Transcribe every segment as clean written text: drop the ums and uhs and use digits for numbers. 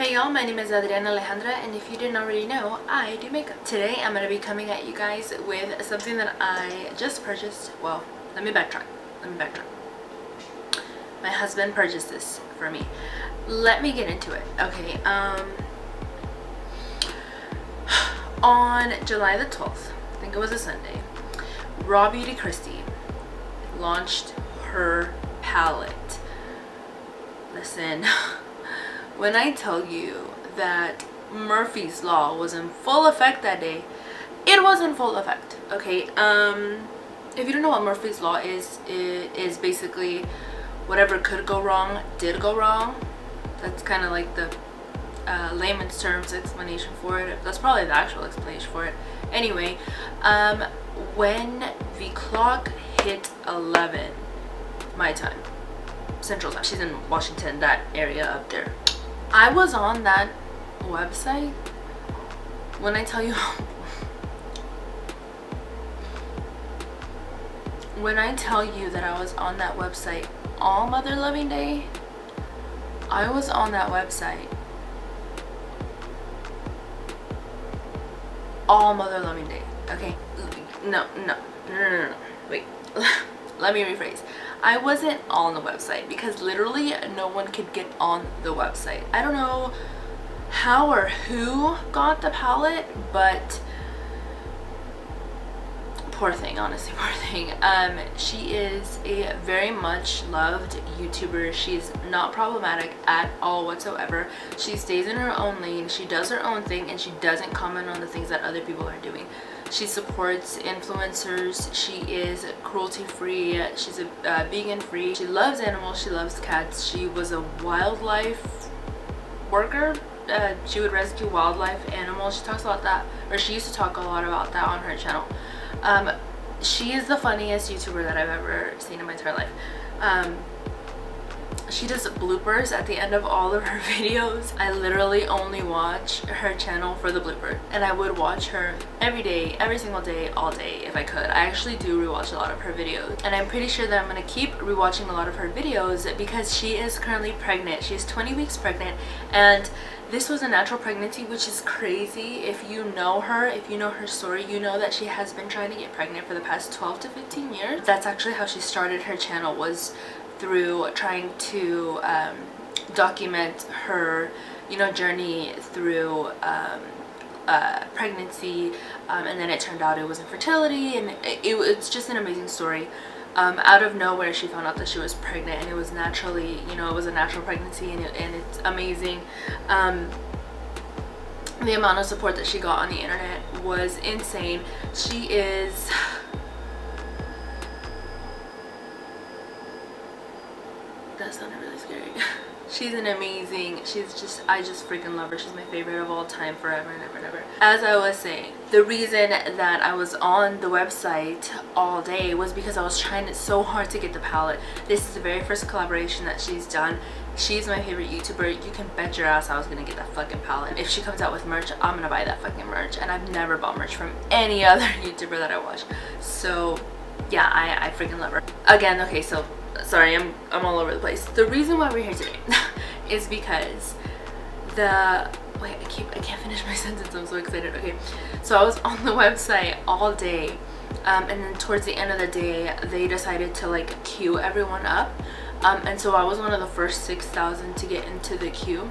Hey y'all, my name is Adriana Alejandra, and if you didn't already know, I do makeup. Today I'm going to be coming at you guys with something that I just purchased. Well, let me backtrack. My husband purchased this for me. Let me get into it. Okay, on July the 12th, I think it was a Sunday, Raw Beauty Kristi launched her palette. Listen, when I tell you that Murphy's Law was in full effect that day, it was in full effect. Okay, if you don't know what Murphy's Law is, it is basically whatever could go wrong did go wrong. That's kind of like the layman's terms explanation for it. That's probably the actual explanation for it. Anyway, when the clock hit 11 my time, Central Time, she's in Washington, that area up there, I was on that website. When I tell you when I tell you that I was on that website all Mother Loving Day, I was on that website all Mother Loving Day. Okay, no, wait. Let me rephrase. I wasn't on the website because literally no one could get on the website. I don't know how or who got the palette, but poor thing, honestly, poor thing. She is a very much loved YouTuber. She's not problematic at all whatsoever. She stays in her own lane, she does her own thing, and she doesn't comment on the things that other people are doing. She supports influencers. She is cruelty free. She's a vegan free. She loves animals. She loves cats. She was a wildlife worker. She would rescue wildlife animals. She talks about that, or she used to talk a lot about that on her channel. She is the funniest YouTuber that I've ever seen in my entire life. She does bloopers at the end of all of her videos. I literally only watch her channel for the blooper, and I would watch her every day, every single day, all day if I could. I actually do rewatch a lot of her videos, and I'm pretty sure that I'm going to keep rewatching a lot of her videos because she is currently pregnant. She's 20 weeks pregnant, and this was a natural pregnancy, which is crazy. If you know her, if you know her story, you know that she has been trying to get pregnant for the past 12 to 15 years. That's actually how she started her channel, was through trying to document her, journey through pregnancy, and then it turned out it was infertility, and it's just an amazing story. Out of nowhere, she found out that she was pregnant, and it was naturally, it was a natural pregnancy, and it's amazing. The amount of support that she got on the internet was insane. She is... That sounded really scary. She's an amazing, I just freaking love her. She's my favorite of all time, forever and ever and ever. As I was saying, the reason that I was on the website all day was because I was trying so hard to get the palette. This is the very first collaboration that she's done. She's my favorite YouTuber. You can bet your ass I was gonna get that fucking palette. If she comes out with merch, I'm gonna buy that fucking merch. And I've never bought merch from any other YouTuber that I watch. So yeah, I freaking love her. Again, okay, so sorry, I'm all over the place. The reason why we're here today is because I can't finish my sentence. I'm so excited. Okay, so I was on the website all day, and then towards the end of the day, they decided to like queue everyone up, and so I was one of the first 6,000 to get into the queue,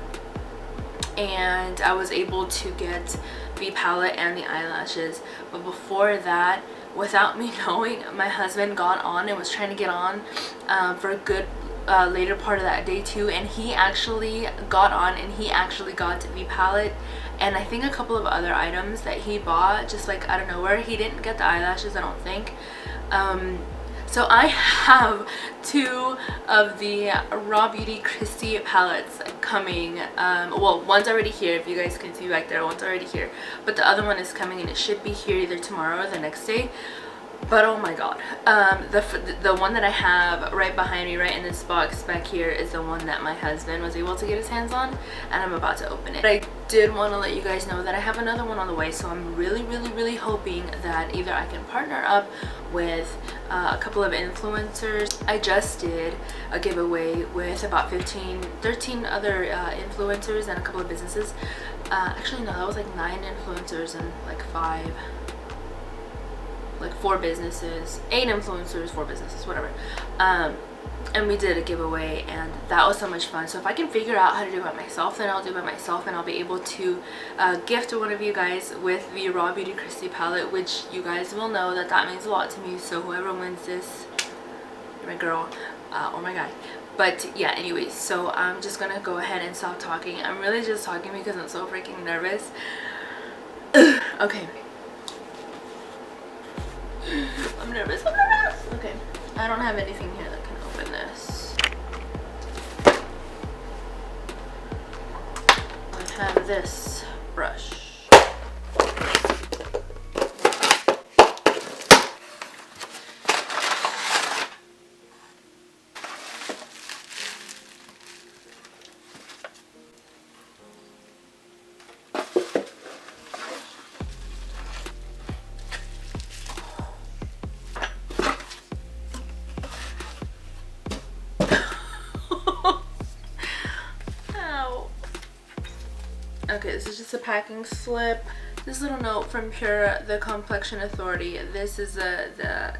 and I was able to get the palette and the eyelashes. But before that, without me knowing, my husband got on and was trying to get on for a good later part of that day too, and he actually got on, and he actually got the palette and I think a couple of other items that he bought just like out of nowhere. He didn't get the eyelashes, I don't think. So I have 2 of the Raw Beauty Kristi palettes coming. Well, one's already here, if you guys can see back there, one's already here, but the other one is coming, and it should be here either tomorrow or the next day. But oh my god, the one that I have right behind me, right in this box back here, is the one that my husband was able to get his hands on, and I'm about to open it. But I did want to let you guys know that I have another one on the way, so I'm really hoping that either I can partner up with a couple of influencers. I just did a giveaway with about 13 other influencers and a couple of businesses. Actually no, that was like 9 influencers and like 4 businesses, 8 influencers, 4 businesses, whatever. And we did a giveaway, and that was so much fun. So if I can figure out how to do it myself, then I'll do it myself, and I'll be able to gift one of you guys with the Raw Beauty Kristi palette, which you guys will know that that means a lot to me. So whoever wins this, you're my girl or my guy. But yeah, anyways, so I'm just gonna go ahead and stop talking. I'm really just talking because I'm so freaking nervous. Okay. I'm nervous. Okay, I don't have anything here that can open this. I have this brush. Okay, this is just a packing slip. This little note from PUR, the Complexion Authority. This is the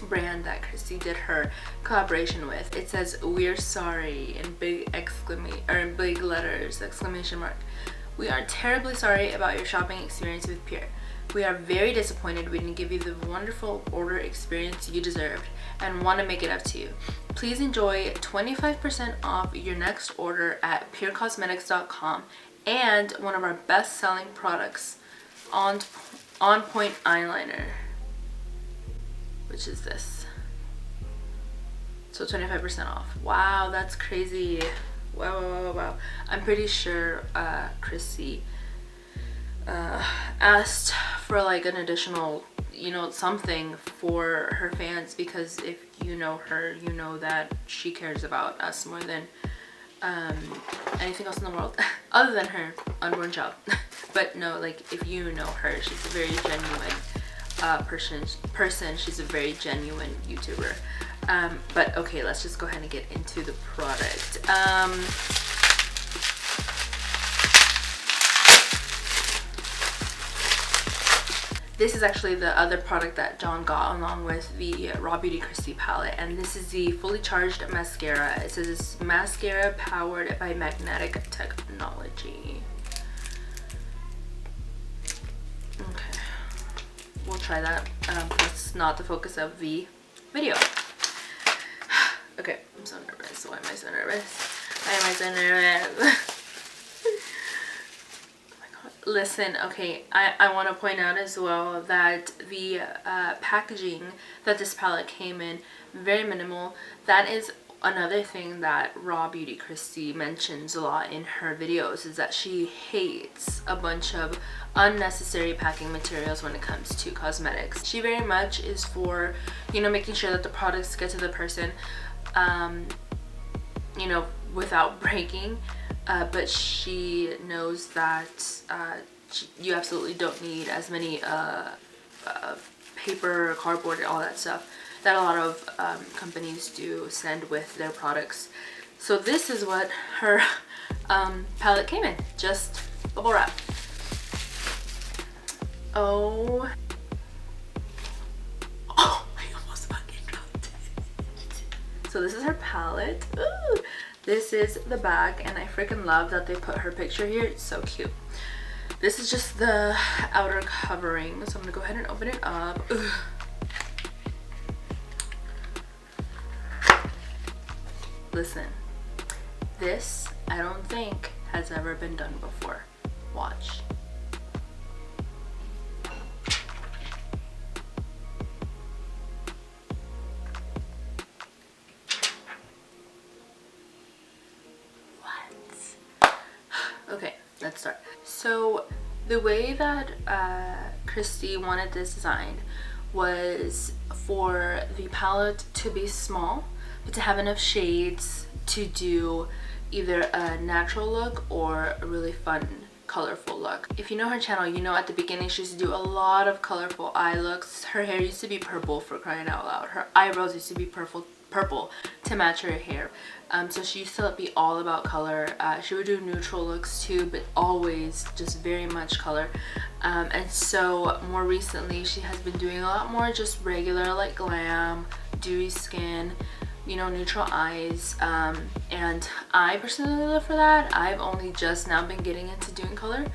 brand that Kristi did her collaboration with. It says, "We're sorry," in big in big letters, exclamation mark. "We are terribly sorry about your shopping experience with PUR. We are very disappointed we didn't give you the wonderful order experience you deserved and want to make it up to you. Please enjoy 25% off your next order at purcosmetics.com and one of our best-selling products, on point eyeliner," which is this. So 25% off. Wow, that's crazy. Wow. I'm pretty sure Kristi asked for like an additional, you know, something for her fans, because if you know her, you know that she cares about us more than anything else in the world other than her unborn child. But no, like, if you know her, she's a very genuine person. She's a very genuine YouTuber. But okay, let's just go ahead and get into the product. This is actually the other product that John got along with the Raw Beauty Kristi palette, and this is the fully charged mascara. It says mascara powered by magnetic technology. Okay, we'll try that. That's not the focus of the video. Okay, I'm so nervous. Why am I so nervous? Why am I so nervous? Listen, okay, I want to point out as well that the packaging that this palette came in, very minimal. That is another thing that Raw Beauty Kristi mentions a lot in her videos, is that she hates a bunch of unnecessary packing materials when it comes to cosmetics. She very much is for, you know, making sure that the products get to the person, you know, without breaking. But she knows that you absolutely don't need as many paper, cardboard, all that stuff that a lot of companies do send with their products. So this is what her palette came in, just bubble wrap. Oh, I almost fucking dropped it. So this is her palette. Ooh. This is the back, and I freaking love that they put her picture here. It's so cute. This is just the outer covering, so I'm gonna go ahead and open it up. Ugh. Listen, this I don't think has ever been done before. Watch. Okay, let's start. So The way that Kristi wanted this design was for the palette to be small, but to have enough shades to do either a natural look or a really fun, colorful look. If you know her channel, you know at the beginning she used to do a lot of colorful eye looks. Her hair used to be purple, for crying out loud. Her eyebrows used to be purple to match her hair. So she used to be all about color. She would do neutral looks too, but always just very much color. And so more recently she has been doing a lot more just regular, like glam, dewy skin, you know, neutral eyes, and I personally live for that. I've only just now been getting into doing color.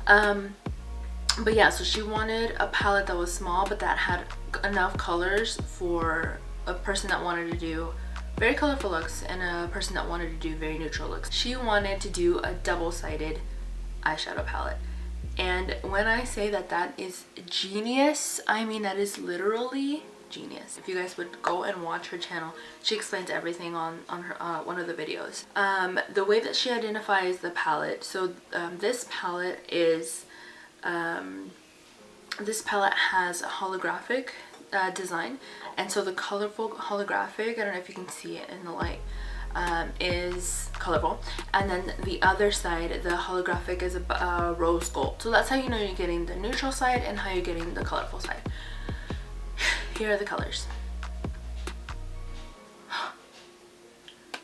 But yeah, so she wanted a palette that was small but that had enough colors for a person that wanted to do very colorful looks and a person that wanted to do very neutral looks. She wanted to do a double-sided eyeshadow palette, and when I say that that is genius, I mean that is literally genius. If you guys would go and watch her channel, she explains everything on her one of the videos. The way that she identifies the palette, so this palette is this palette has a holographic design, and so the colorful holographic, I don't know if you can see it in the light, is colorful, and then the other side, the holographic, is a rose gold. So that's how you know you're getting the neutral side and how you're getting the colorful side. Here are the colors.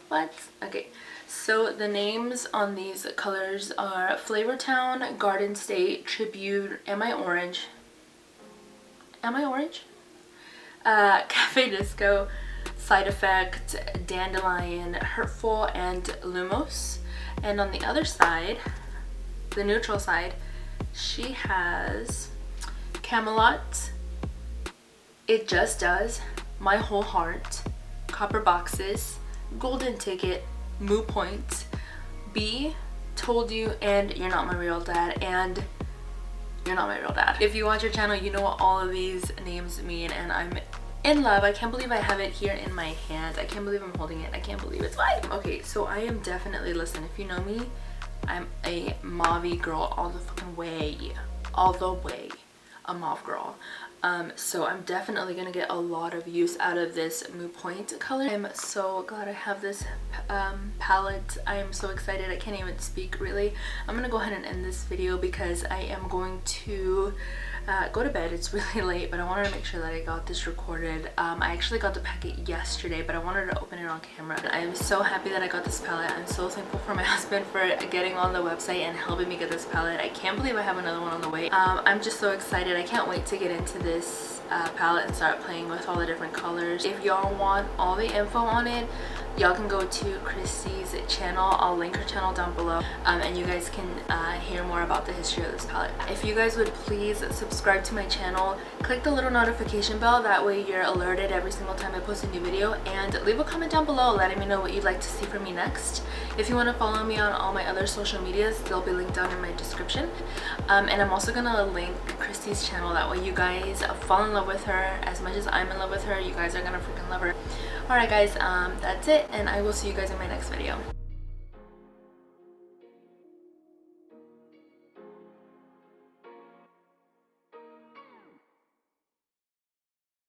What? Okay, so the names on these colors are Flavor Town, Garden State, Tribute, Am I Orange? Am I Orange? Cafe Disco, Side Effect, Dandelion, Hurtful, and Lumos. And on the other side, the neutral side, she has Camelot, It Just Does, My Whole Heart, Copper Boxes, Golden Ticket, Moo Point, B, Told You, and You're Not My Real Dad, and You're Not My Real Dad. If you watch your channel, you know what all of these names mean, and I'm in love. I can't believe I have it here in my hand. I can't believe I'm holding it. I can't believe it's mine. Okay, so I am definitely, listen, if you know me, I'm a mauve girl all the fucking way. All the way. A mauve girl. So I'm definitely gonna get a lot of use out of this Moo Point color. I'm so glad I have this palette. I am so excited. I can't even speak, really. I'm gonna go ahead and end this video because I am going to go to bed. It's really late, but I wanted to make sure that I got this recorded. I actually got the packet yesterday, but I wanted to open it on camera. I am so happy that I got this palette. I'm so thankful for my husband for getting on the website and helping me get this palette. I can't believe I have another one on the way. I'm just so excited. I can't wait to get into this palette and start playing with all the different colors. If y'all want all the info on it, y'all can go to Kristi's channel. I'll link her channel down below, and you guys can hear more about the history of this palette. If you guys would please subscribe to my channel, click the little notification bell, that way you're alerted every single time I post a new video, and leave a comment down below letting me know what you'd like to see from me next. If you want to follow me on all my other social medias, they'll be linked down in my description, and I'm also gonna link Kristi's channel, that way you guys fall in love with her as much as I'm in love with her. You guys are gonna freaking love her. Alright guys, that's it, and I will see you guys in my next video.